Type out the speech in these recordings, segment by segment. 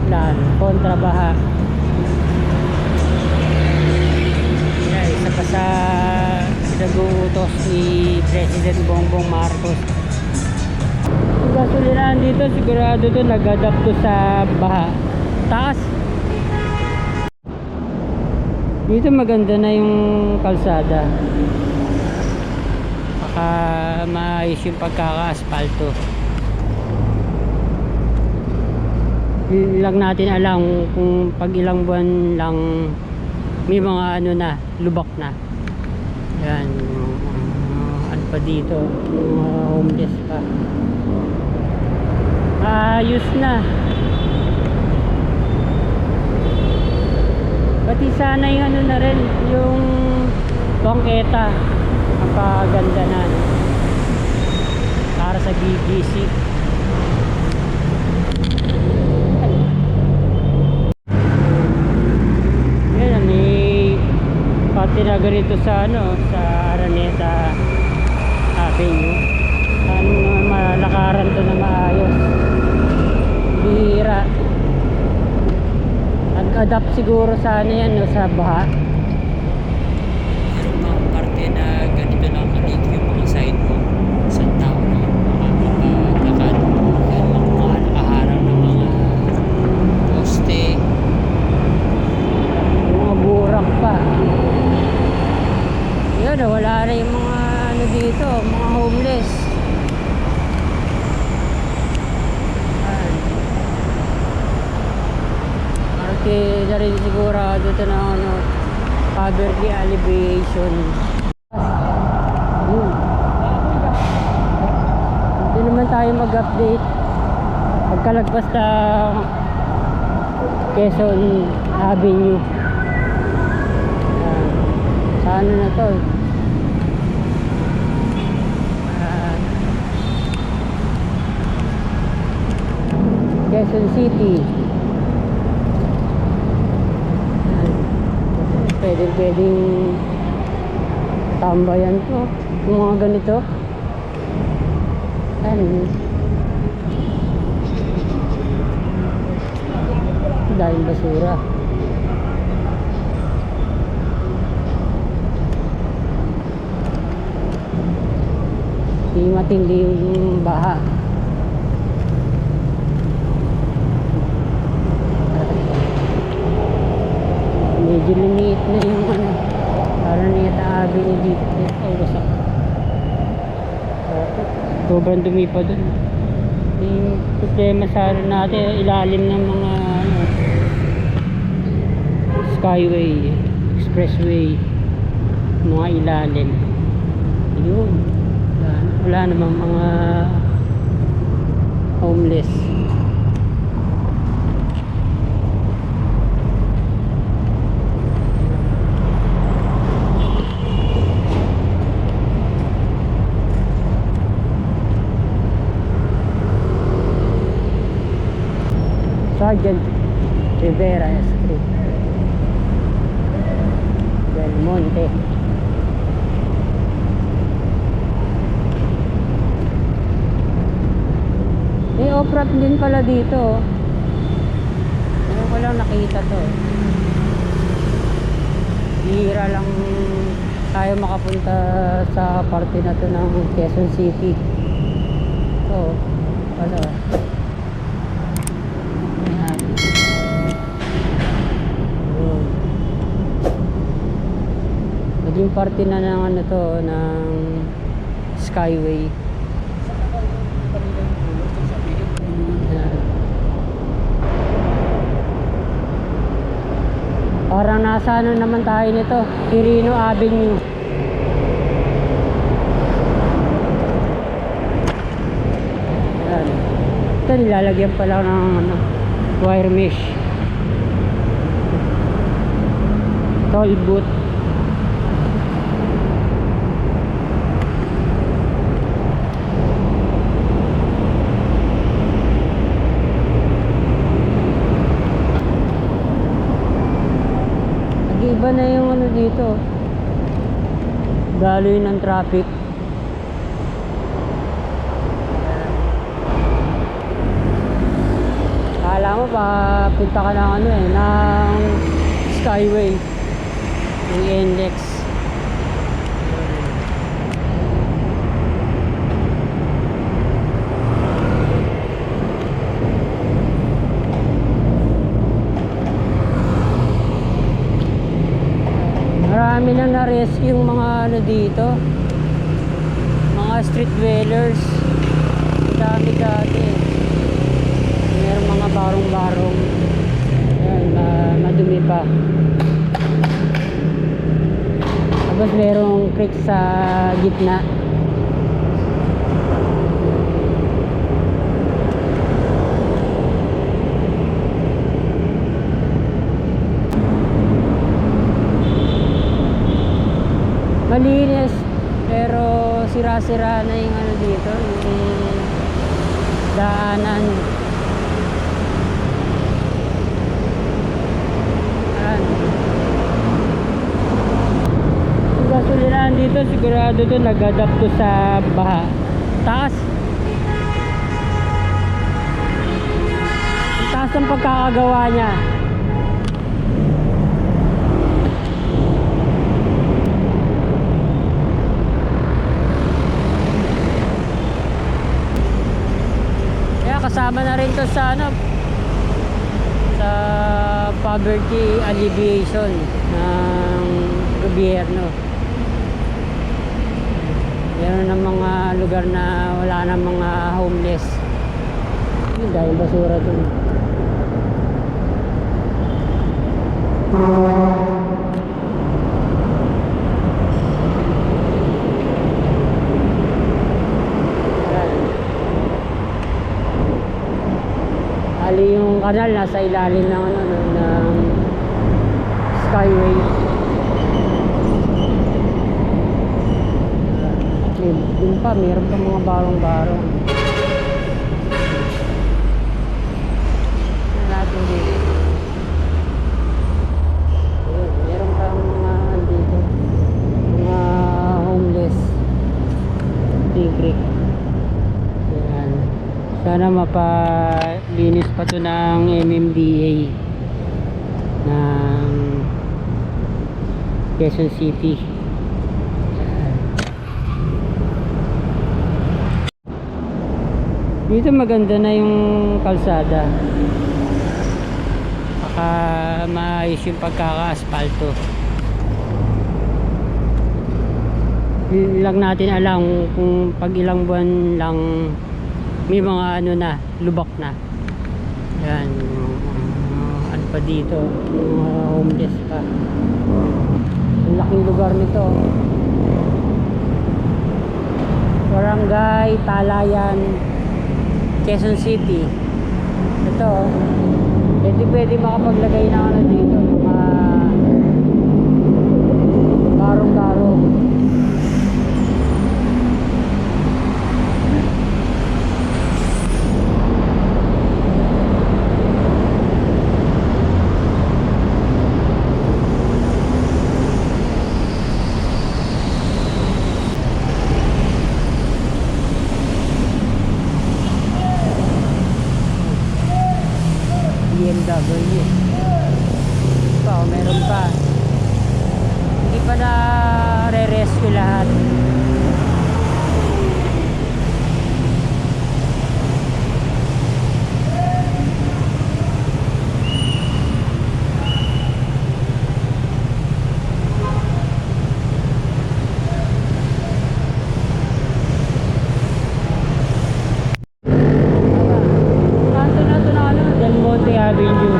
plan, kontrabaha. Yan, isa pa sa nag-uutos ni President Bongbong Marcos. Yung gasolinahan dito sigurado to nag-adapt to sa baha. Taas. Dito maganda na yung kalsada. Baka maayos yung pagkaka-asfalto. Lang natin alam kung pag ilang buwan lang may mga ano na, lubak na. Yan, ano pa dito, mga homeless pa. Ayos na. Pati sana yung ano na rin, yung bangketa, napaganda na para sa BGC. Yan, may pati na ganito sa ano, sa Araneta Avenue. Ano naman malakaran to na maayos. Bihira. Nag-adapt siguro sa ano yan, no, sa baha. Meron mga parte na ganito lang kalig yung mga sidewalk. Isang tao na makakapaglakad. Yan lang mga nakaharang ng mga poste. Mga burak pa. Yun, wala na yung mga ano dito, mga homeless. Okay, na rin sigurado ito na ano, poverty alleviation. Hindi naman tayo mag-update pagkalagpas na Quezon Avenue. Sa ano na to, Quezon City. Pwedeng tambayan to yung mga ganito. Dahil basura. Di matindi yung baha. Medyo limiit na yung ano, Araneta Avenue dito. Wasak. Sobrang dumi pa dun. Yung problema sa natin, ilalim ng mga ano, skyway, expressway, mga ilalim. Yun. Wala namang mga homeless. Sergeant Rivera Street, Del Monte. May off-road din pala dito. Ngayon ko lang nakita to. Bihira lang tayo makapunta sa parte na to ng Quezon City. So, wala. Naging parte na ng ano to, ng skyway. Parang nasa ano naman tayo nito, Quirino Avenue. Ayan. Ito nilalagyan pala ng ano, wire mesh. Toll booth. Iba na yung ano dito, daloy ng traffic. Kala mo papunta ka ng ano eh, ng Skyway, yung NLEX. Marami na na-rescue yung mga ano dito, mga street dwellers. Dami dati. Meron mga barong-barong. Ayan, madumi pa. Tapos merong creek sa gitna. Malinis, pero sira-sira na yung ano dito, yung daanan. Ayan. Yung gasolinahan dito, sigurado to nag-adapt to sa baha. Taas. Ang taas ng pagkakagawa niya. Kasama na rin to sa ano, sa poverty alleviation ng gobyerno. Meron ng mga lugar na wala ng mga homeless. Yun, dahil basura dun. Ali yung kanal nasa ilalim ng ano ng Skyway. Dun pa meron pa mga barong-barong. Natin dito. Meron pa mga dito. Mga homeless. Tigrik. Yan. Sana mapalinis pa to ng MMDA ng Quezon City. Dito maganda na yung kalsada, saka maayos yung pagkaka-asfalto. Lang natin alam kung pag ilang buwan lang may mga ano na, lubak na. Yan, ano pa dito, mga homeless pa. Ang laking lugar nito. Barangay Talayan, Quezon City. Ito, pwede makapaglagay na ano dito, mga barong-barong. BMW. Meron pa. Hindi pa na re-rescue lahat. Kanto na ito na ano, Del Monte Avenue.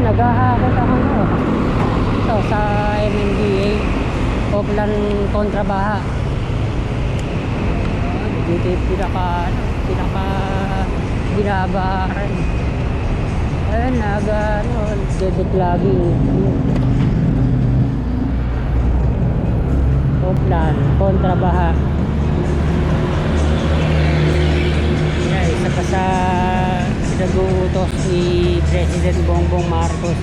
Naghahakot ako no. Ito sa MMDA Oplan Kontrabaha. Dito yung pinaka binabaharan. Ayun, dedeclagging. Oplan Kontrabaha. Yan, isa pa sa pinag-uutos ni President Bongbong Marcos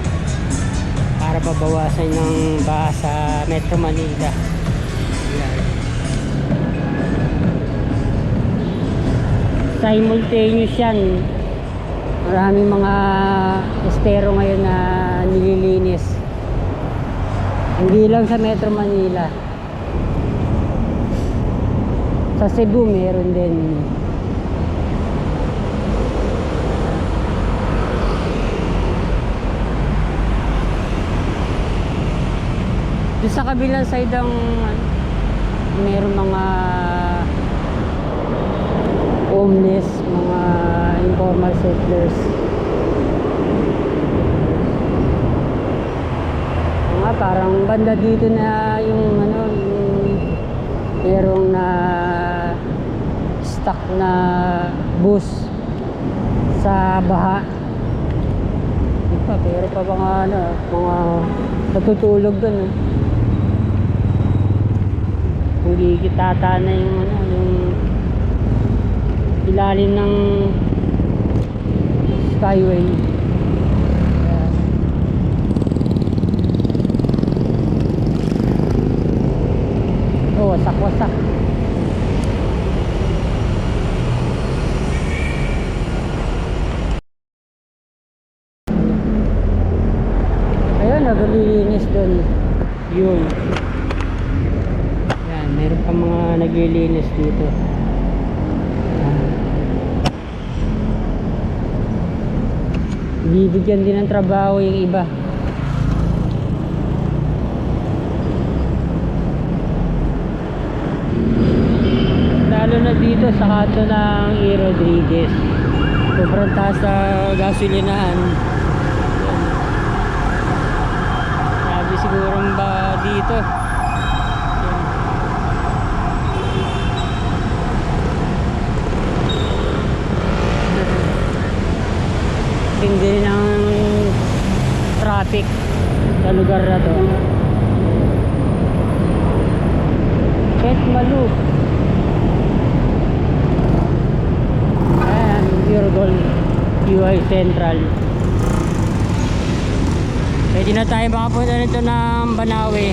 para babawasan ng baha sa Metro Manila. Yan. Simultaneous yan. Maraming mga estero ngayon na nililinis. Hindi lang sa Metro Manila. Sa Cebu meron din. Doon sa kabilang side ang meron mga homeless, mga informal settlers. Parang banda dito na yung ano, yung merong na stuck na bus sa baha. Pero pa mga ano, mga natutulog doon. Hindi kitata na yung ano, yung ilalim ng skyway. Wasak-wasak. Ayun, naglilinis doon. Yun. Yan, meron pa mga naglilinis dito. Bibigyan din ng trabaho yung iba. Lalo na dito sa kanto ng E. Rodriguez. Sobrang taas sa gasolinahan. Sabi siguro ba dito. Hindi ng traffic sa lugar na to. Petmalu. Urgol UI Central. Pwede na tayo makapunta nito ng Banawe.